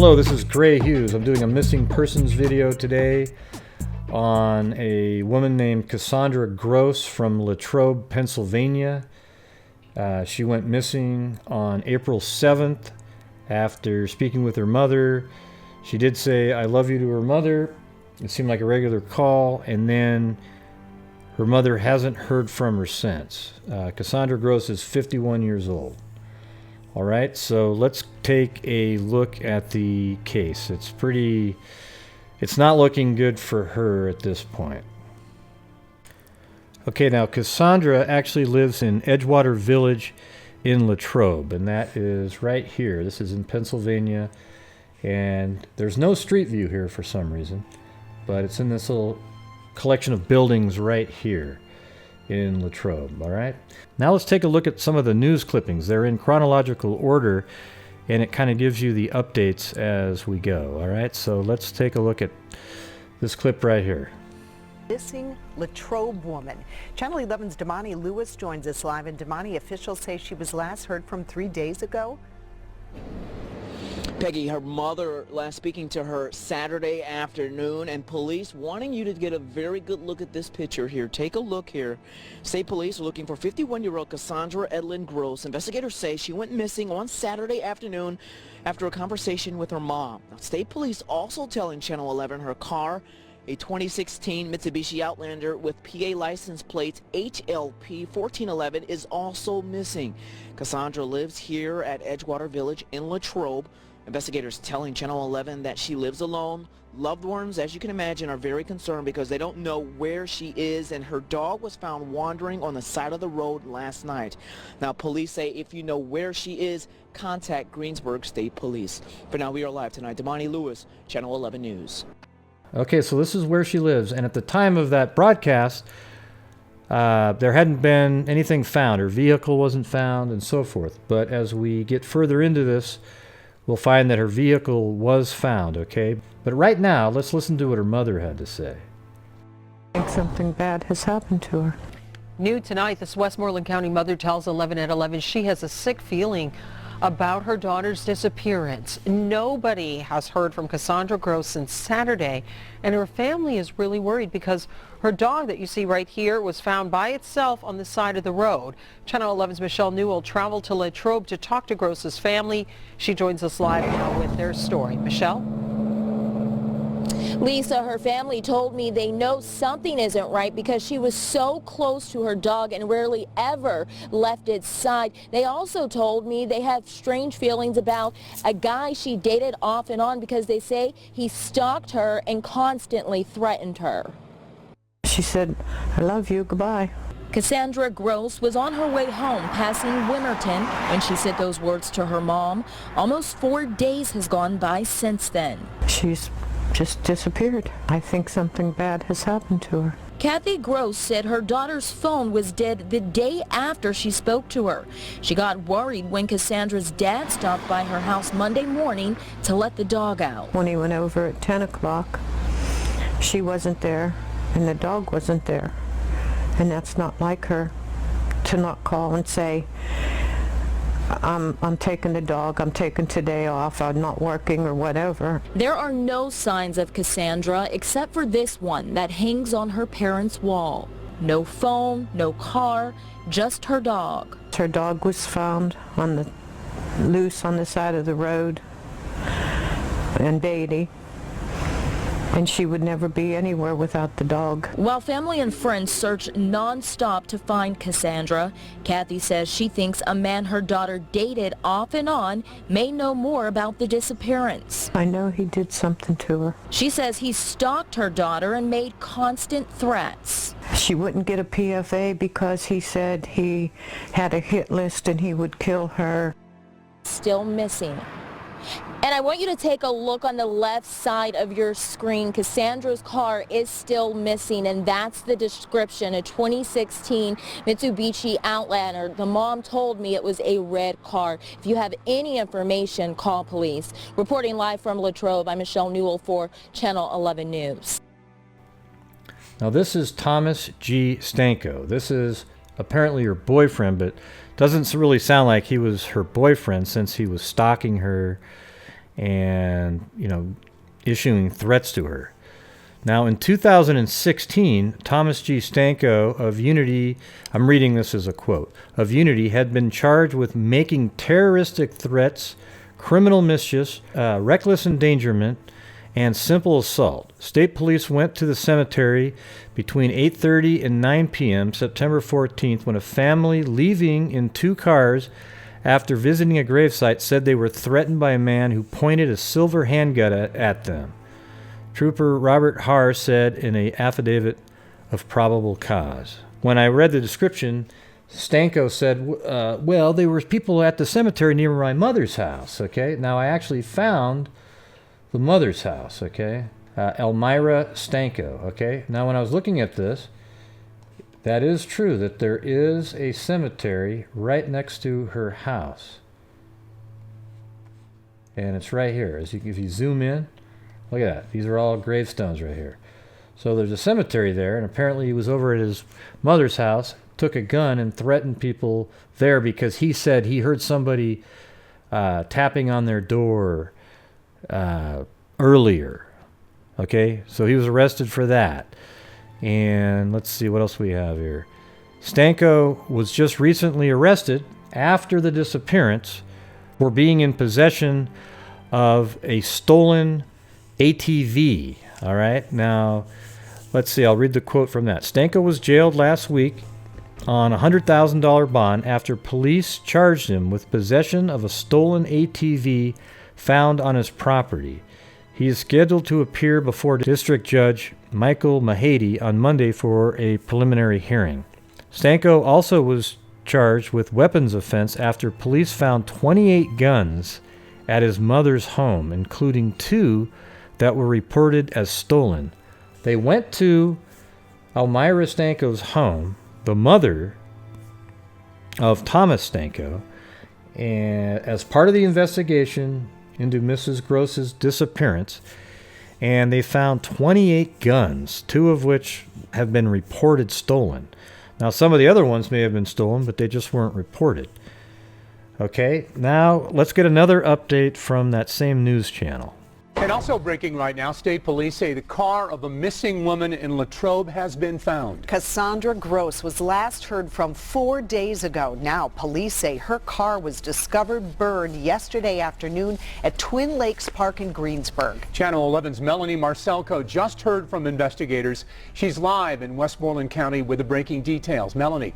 Hello, this is Gray Hughes. I'm doing a missing persons video today on a woman named Cassandra Gross from Latrobe, Pennsylvania. She went missing on April 7th after speaking with her mother. She did say, "I love you" to her mother. It seemed like a regular call, and then her mother hasn't heard from her since. Cassandra Gross is 51 years old. All right, so let's take a look at the case. It's not looking good for her at this point. Okay, now Cassandra actually lives in Edgewater Village in Latrobe, and that is right here. This is in Pennsylvania, and there's no street view here for some reason, but it's in this little collection of buildings right here in Latrobe. All right, now let's take a look at some of the news clippings. They're in chronological order, and it kind of gives you the updates as we go. All right, so let's take a look at this clip right here. Missing Latrobe woman. Channel 11's Damani Lewis joins us live, and Damani, officials say she was last heard from 3 days ago. Peggy, her mother last speaking to her Saturday afternoon, and police wanting you to get a very good look at this picture here. Take a look here. State police are looking for 51-year-old Cassandra Edlyn Gross. Investigators say she went missing on Saturday afternoon after a conversation with her mom. Now, state police also telling Channel 11 her car, a 2016 Mitsubishi Outlander with PA license plate HLP 1411, is also missing. Cassandra lives here at Edgewater Village in Latrobe. Investigators telling Channel 11 that she lives alone. Loved ones, as you can imagine, are very concerned because they don't know where she is, and her dog was found wandering on the side of the road last night. Now, police say if you know where she is, contact Greensburg State Police. For now, we are live tonight. Damani Lewis, Channel 11 News. Okay, so this is where she lives, and at the time of that broadcast, there hadn't been anything found. Her vehicle wasn't found and so forth. But as we get further into this, we'll find that her vehicle was found, okay? But right now, let's listen to what her mother had to say. I think something bad has happened to her. New tonight, this Westmoreland County mother tells 11 at 11 she has a sick feeling about her daughter's disappearance. Nobody has heard from Cassandra Gross since Saturday, and her family is really worried because her dog that you see right here was found by itself on the side of the road. Channel 11's Michelle Newell traveled to Latrobe to talk to Gross's family. She joins us live now with their story. Michelle? Lisa, her family told me they know something isn't right because she was so close to her dog and rarely ever left its side. They also told me they have strange feelings about a guy she dated off and on because they say he stalked her and constantly threatened her. She said, "I love you, goodbye." Cassandra Gross was on her way home passing Winterton when she said those words to her mom. Almost 4 days has gone by since then. She's just disappeared. I think something bad has happened to her. Kathy Gross said her daughter's phone was dead the day after she spoke to her. She got worried when Cassandra's dad stopped by her house Monday morning to let the dog out. When he went over at 10 o'clock, she wasn't there and the dog wasn't there. And that's not like her to not call and say, I'm taking the dog, I'm taking today off, I'm not working or whatever. There are no signs of Cassandra except for this one that hangs on her parents' wall. No phone, no car, just her dog. Her dog was found loose on the side of the road in Beatty, and she would never be anywhere without the dog. While family and friends search non-stop to find Cassandra, Kathy says she thinks a man her daughter dated off and on may know more about the disappearance. I know he did something to her. She says he stalked her daughter and made constant threats. She wouldn't get a PFA because he said he had a hit list and he would kill her. Still missing. And I want you to take a look on the left side of your screen. Cassandra's car is still missing, and that's the description, a 2016 Mitsubishi Outlander. The mom told me it was a red car. If you have any information, call police. Reporting live from Latrobe, I'm Michelle Newell for Channel 11 News. Now this is Thomas G. Stanko. This is apparently her boyfriend, but doesn't really sound like he was her boyfriend since he was stalking her and, issuing threats to her. Now, in 2016, Thomas G. Stanko of Unity, I'm reading this as a quote, of Unity had been charged with making terroristic threats, criminal mischief, reckless endangerment, and simple assault. State police went to the cemetery between 8:30 and 9 p.m. September 14th when a family leaving in 2 cars after visiting a gravesite said they were threatened by a man who pointed a silver handgun at them. Trooper Robert Haar said in an affidavit of probable cause. When I read the description, Stanko said, well, there were people at the cemetery near my mother's house, okay? Now, I actually found the mother's house, okay? Elmira Stanko, okay? Now, when I was looking at this, that is true that there is a cemetery right next to her house. And it's right here. If you zoom in, look at that. These are all gravestones right here. So there's a cemetery there, and apparently he was over at his mother's house, took a gun and threatened people there because he said he heard somebody tapping on their door earlier. Okay, so he was arrested for that. And let's see what else we have here. Stanko was just recently arrested after the disappearance for being in possession of a stolen ATV. All right, now let's see. I'll read the quote from that. Stanko was jailed last week on a $100,000 bond after police charged him with possession of a stolen ATV found on his property. He is scheduled to appear before District Judge Michael Mahady on Monday for a preliminary hearing. Stanko also was charged with weapons offense after police found 28 guns at his mother's home, including 2 that were reported as stolen. They went to Elmira Stanko's home, the mother of Thomas Stanko, and as part of the investigation into Mrs. Gross's disappearance, and they found 28 guns, 2 of which have been reported stolen. Now, some of the other ones may have been stolen, but they just weren't reported. Okay, now let's get another update from that same news channel. And also breaking right now, state police say the car of a missing woman in Latrobe has been found. Cassandra Gross was last heard from 4 days ago. Now police say her car was discovered burned yesterday afternoon at Twin Lakes Park in Greensburg. Channel 11's Melanie Marcelco just heard from investigators. She's live in Westmoreland County with the breaking details. Melanie.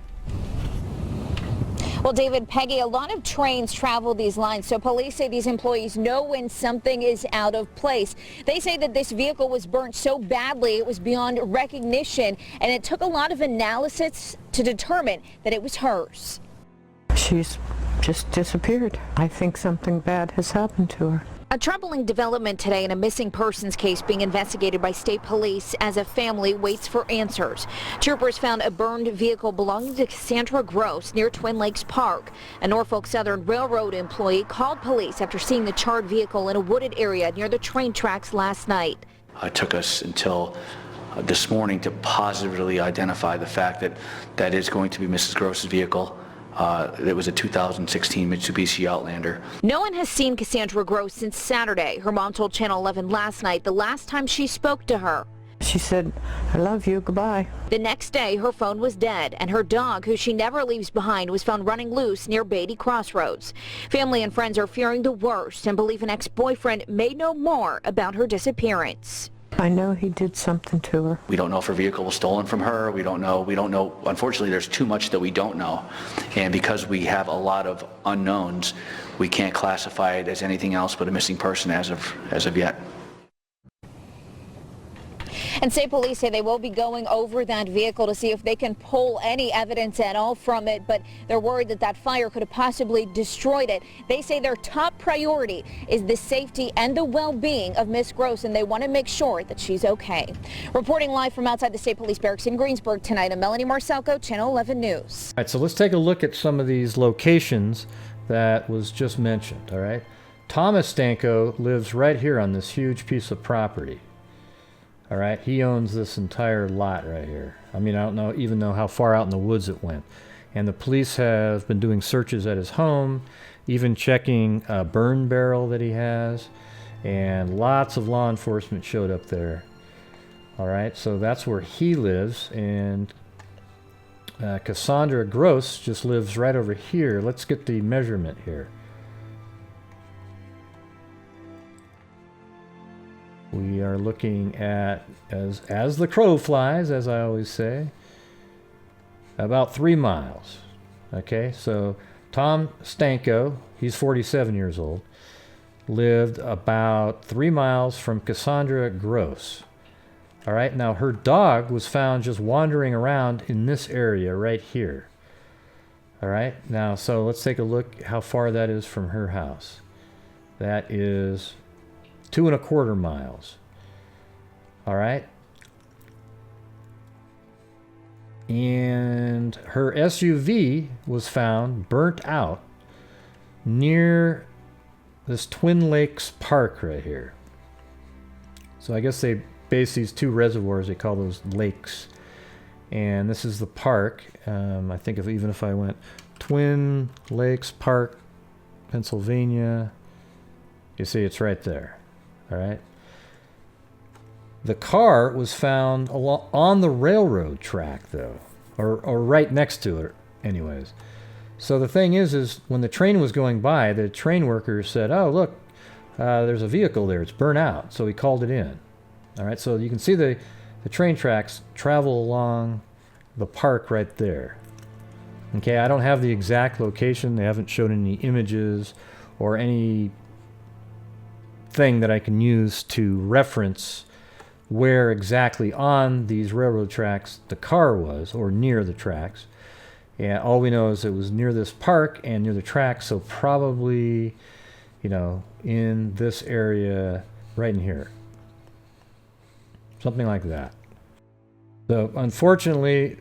Well, David, Peggy, a lot of trains travel these lines, so police say these employees know when something is out of place. They say that this vehicle was burnt so badly it was beyond recognition, and it took a lot of analysis to determine that it was hers. She's just disappeared. I think something bad has happened to her. A troubling development today in a missing persons case being investigated by state police as a family waits for answers. Troopers found a burned vehicle belonging to Cassandra Gross near Twin Lakes Park. A Norfolk Southern Railroad employee called police after seeing the charred vehicle in a wooded area near the train tracks last night. It took us until this morning to positively identify the fact that that is going to be Mrs. Gross's vehicle. It was a 2016 Mitsubishi Outlander. No one has seen Cassandra Gross since Saturday. Her mom told Channel 11 last night the last time she spoke to her. She said, "I love you, goodbye." The next day, her phone was dead, and her dog, who she never leaves behind, was found running loose near Beatty Crossroads. Family and friends are fearing the worst and believe an ex-boyfriend may know more about her disappearance. I know he did something to her. We don't know if her vehicle was stolen from her. We don't know. Unfortunately, there's too much that we don't know. And because we have a lot of unknowns, we can't classify it as anything else but a missing person as of yet. And state police say they will be going over that vehicle to see if they can pull any evidence at all from it, but they're worried that that fire could have possibly destroyed it. They say their top priority is the safety and the well-being of Miss Gross, and they want to make sure that she's okay. Reporting live from outside the state police barracks in Greensburg tonight, I'm Melanie Marcelco, Channel 11 News. All right, so let's take a look at some of these locations that was just mentioned, all right? Thomas Stanko lives right here on this huge piece of property. All right, he owns this entire lot right here. I mean, I don't even know how far out in the woods it went. And the police have been doing searches at his home, even checking a burn barrel that he has. and lots of law enforcement showed up there. All right, so that's where he lives, and Cassandra Gross just lives right over here. Let's get the measurement here. We are looking at, as the crow flies, as I always say, about 3 miles. Okay, so Tom Stanko, he's 47 years old, lived about 3 miles from Cassandra Gross. All right, now her dog was found just wandering around in this area right here. All right, now so let's take a look how far that is from her house. That is 2¼ miles. All right. And her SUV was found burnt out near this Twin Lakes Park right here. So I guess they base these 2 reservoirs, they call those lakes. And this is the park. I think even if I went Twin Lakes Park, Pennsylvania, you see it's right there. All right. The car was found on the railroad track, though, or right next to it, anyways. So the thing is when the train was going by, the train workers said, "Oh, look, there's a vehicle there. It's burnt out." So he called it in. All right. So you can see the train tracks travel along the park right there. Okay. I don't have the exact location. They haven't shown any images or any thing that I can use to reference where exactly on these railroad tracks the car was, or near the tracks. And all we know is it was near this park and near the tracks, so probably, you know, in this area right in here. Something like that. So unfortunately,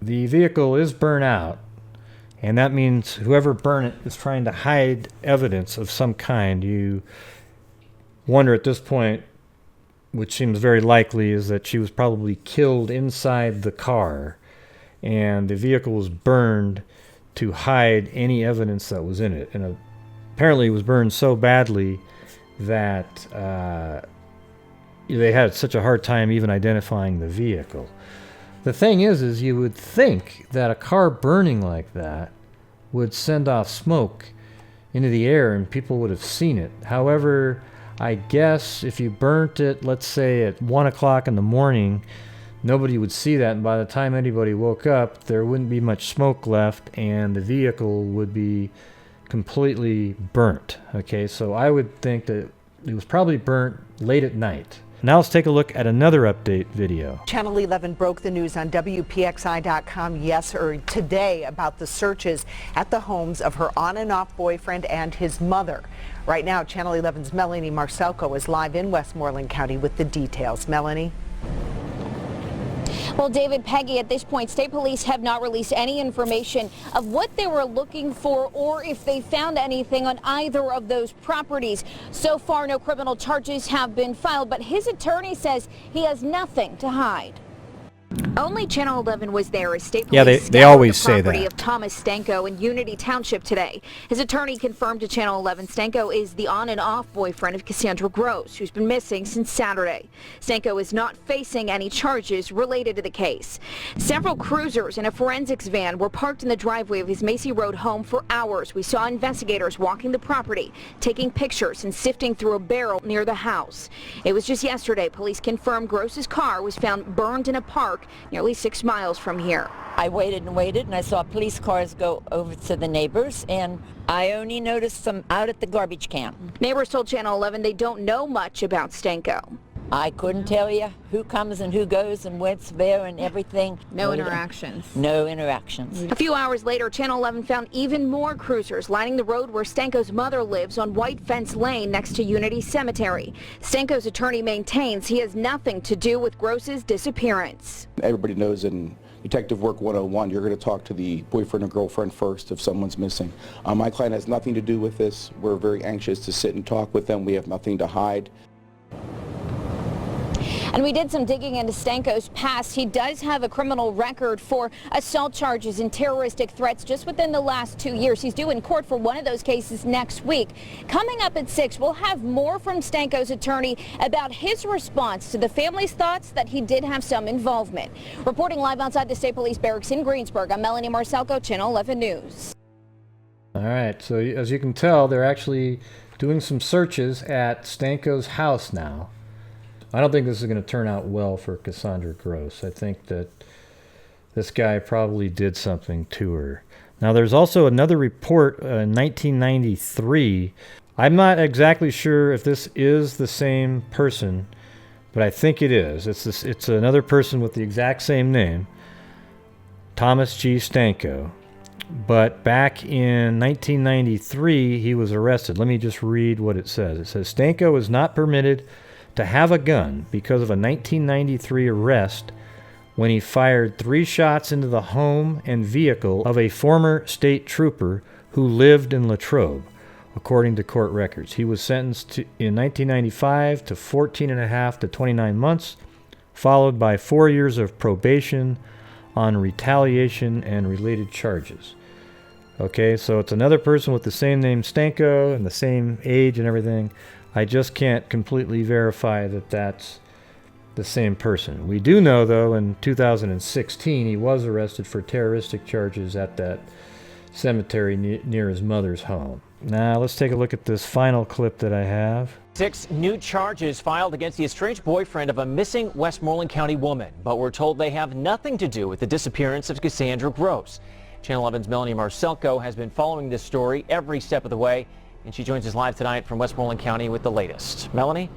the vehicle is burnt out, and that means whoever burned it is trying to hide evidence of some kind. You wonder at this point, which seems very likely, is that she was probably killed inside the car, and the vehicle was burned to hide any evidence that was in it. And apparently it was burned so badly that they had such a hard time even identifying the vehicle. The thing is you would think that a car burning like that would send off smoke into the air and people would have seen it. However, I guess if you burnt it, let's say at 1 o'clock in the morning, nobody would see that, and by the time anybody woke up, there wouldn't be much smoke left, and the vehicle would be completely burnt. Okay, so I would think that it was probably burnt late at night. Now let's take a look at another update video. Channel 11 broke the news on WPXI.com today about the searches at the homes of her on and off boyfriend and his mother. Right now, Channel 11's Melanie Marcelco is live in Westmoreland County with the details. Melanie? Well, David, Peggy, at this point, state police have not released any information of what they were looking for or if they found anything on either of those properties. So far, no criminal charges have been filed, but his attorney says he has nothing to hide. Only Channel 11 was there as state police they always say that. the property of Thomas Stanko in Unity Township today. His attorney confirmed to Channel 11 Stanko is the on and off boyfriend of Cassandra Gross, who's been missing since Saturday. Stanko is not facing any charges related to the case. Several cruisers and a forensics van were parked in the driveway of his Macy Road home for hours. We saw investigators walking the property, taking pictures and sifting through a barrel near the house. It was just yesterday police confirmed Gross's car was found burned in a park nearly 6 miles from here. I waited and I saw police cars go over to the neighbors, and I only noticed some out at the garbage can. Neighbors told Channel 11 they don't know much about Stanko. I couldn't tell you who comes and who goes and what's there and everything. No interactions. No interactions. A few hours later, Channel 11 found even more cruisers lining the road where Stanko's mother lives on White Fence Lane next to Unity Cemetery. Stanko's attorney maintains he has nothing to do with Gross's disappearance. Everybody knows in Detective Work 101, you're going to talk to the boyfriend or girlfriend first if someone's missing. My client has nothing to do with this. We're very anxious to sit and talk with them. We have nothing to hide. And we did some digging into Stanko's past. He does have a criminal record for assault charges and terroristic threats just within the last 2 years. He's due in court for one of those cases next week. Coming up at 6, we'll have more from Stanko's attorney about his response to the family's thoughts that he did have some involvement. Reporting live outside the State Police Barracks in Greensburg, I'm Melanie Marcelco, Channel 11 News. All right, so as you can tell, they're actually doing some searches at Stanko's house now. I don't think this is going to turn out well for Cassandra Gross. I think that this guy probably did something to her. Now, there's also another report in 1993. I'm not exactly sure if this is the same person, but I think it is. It's another person with the exact same name, Thomas G. Stanko. But back in 1993, he was arrested. Let me just read what it says. It says, Stanko was not permitted to have a gun because of a 1993 arrest when he fired 3 shots into the home and vehicle of a former state trooper who lived in Latrobe, according to court records. He was sentenced in 1995 to 14.5 to 29 months, followed by 4 years of probation on retaliation and related charges. Okay, so it's another person with the same name, Stanko, and the same age and everything. I just can't completely verify that that's the same person. We do know, though, in 2016, he was arrested for terroristic charges at that cemetery near his mother's home. Now, let's take a look at this final clip that I have. 6 new charges filed against the estranged boyfriend of a missing Westmoreland County woman, but we're told they have nothing to do with the disappearance of Cassandra Gross. Channel 11's Melanie Marcelco has been following this story every step of the way, and she joins us live tonight from Westmoreland County with the latest. Melanie?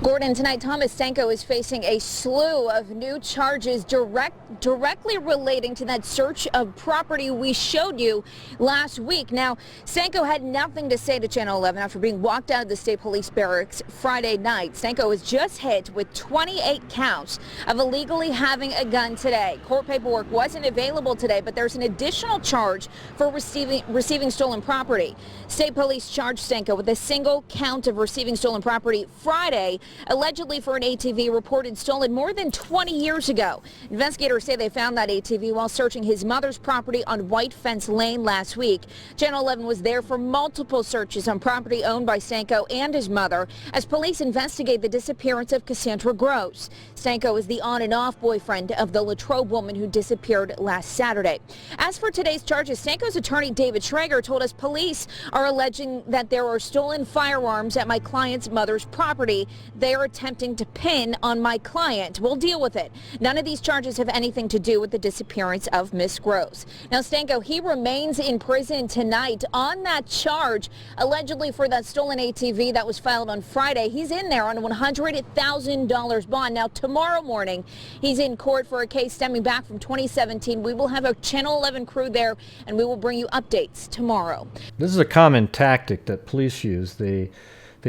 Gordon, tonight Thomas Stanko is facing a slew of new charges directly relating to that search of property we showed you last week. Now, Stanko had nothing to say to Channel 11 after being walked out of the State Police Barracks Friday night. Stanko was just hit with 28 counts of illegally having a gun today. Court paperwork wasn't available today, but there's an additional charge for receiving stolen property. State Police charged Stanko with a single count of receiving stolen property Friday, allegedly for an ATV reported stolen more than 20 years ago. Investigators say they found that ATV while searching his mother's property on White Fence Lane last week. Channel 11 was there for multiple searches on property owned by Stanko and his mother as police investigate the disappearance of Cassandra Gross. Stanko is the on and off boyfriend of the Latrobe woman who disappeared last Saturday. As for today's charges, Stanko's attorney David Schrager told us police are alleging that there are stolen firearms at my client's mother's property. They are attempting to pin on my client. We'll deal with it. None of these charges have anything to do with the disappearance of Miss Gross. Now, Stanko, he remains in prison tonight on that charge, allegedly for that stolen ATV that was filed on Friday. He's in there on a $100,000 bond. Now, tomorrow morning, he's in court for a case stemming back from 2017. We will have a Channel 11 crew there, and we will bring you updates tomorrow. This is a common tactic that police use. They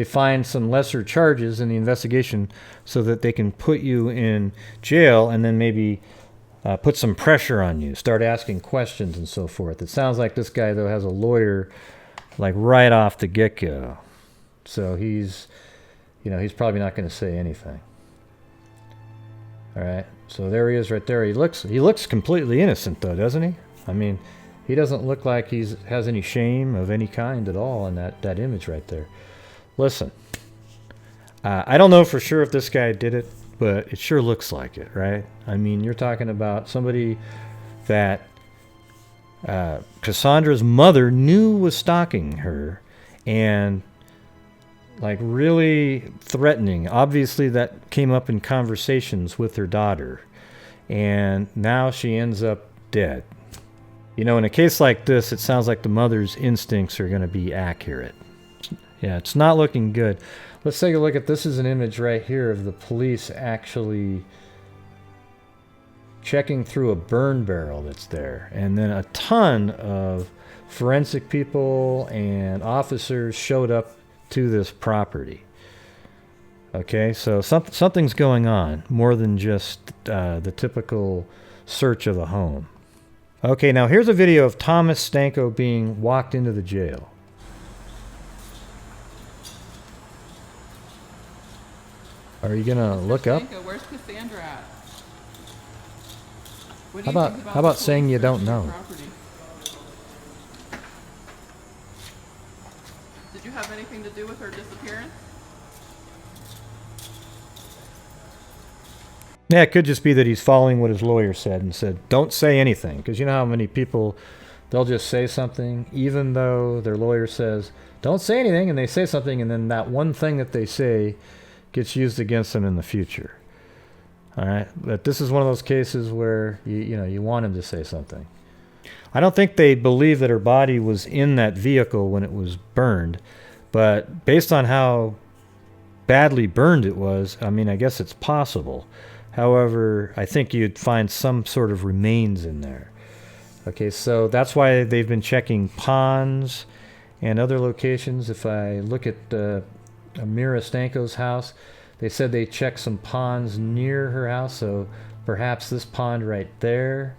find some lesser charges in the investigation so that they can put you in jail and then maybe put some pressure on you, start asking questions and so forth. It sounds like this guy, though, has a lawyer like right off the get-go. So he's probably not going to say anything. All right, so there he is right there. He looks completely innocent, though, doesn't he? I mean, he doesn't look like he has any shame of any kind at all in that image right there. Listen, I don't know for sure if this guy did it, but it sure looks like it, right? I mean, you're talking about somebody that Cassandra's mother knew was stalking her and like really threatening. Obviously, that came up in conversations with her daughter, and now she ends up dead. You know, in a case like this, it sounds like the mother's instincts are going to be accurate. Yeah, it's not looking good. Let's take a look at this. Is an image right here of the police actually checking through a burn barrel that's there. And then a ton of forensic people and officers showed up to this property. Okay, so something's going on more than just the typical search of a home. Okay, now here's a video of Thomas Stanko being walked into the jail. Are you gonna look up? Stanko, where's Cassandra at? What do How you about think how about saying you don't searching your know? property? Did you have anything to do with her disappearance? Yeah, it could just be that he's following what his lawyer said and said, don't say anything. Because you know how many people, they'll just say something even though their lawyer says, don't say anything, and they say something, and then that one thing that they say gets used against them in the future. All right, but this is one of those cases where you want him to say something. I don't think they believe that her body was in that vehicle when it was burned, but based on how badly burned it was, I mean, I guess it's possible. However, I think you'd find some sort of remains in there. Okay, so that's why they've been checking ponds and other locations. If I look at Amira Stanko's house, they said they checked some ponds near her house, so perhaps this pond right there.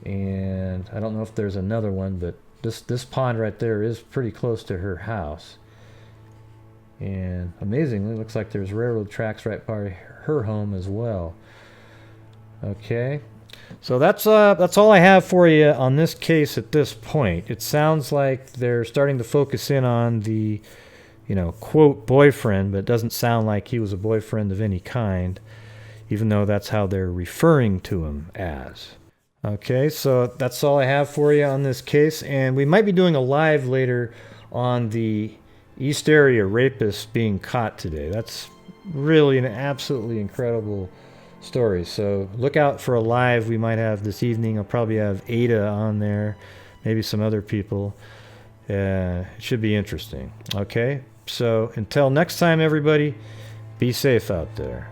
And I don't know if there's another one, but this pond right there is pretty close to her house. And amazingly, it looks like there's railroad tracks right by her home as well. Okay, so that's all I have for you on this case at this point. It sounds like they're starting to focus in on the, quote, boyfriend, but it doesn't sound like he was a boyfriend of any kind, even though that's how they're referring to him as. Okay, so that's all I have for you on this case, and we might be doing a live later on the East Area rapist being caught today. That's really an absolutely incredible story. So look out for a live we might have this evening. I'll probably have Ada on there, maybe some other people. It should be interesting. Okay, so until next time, everybody, be safe out there.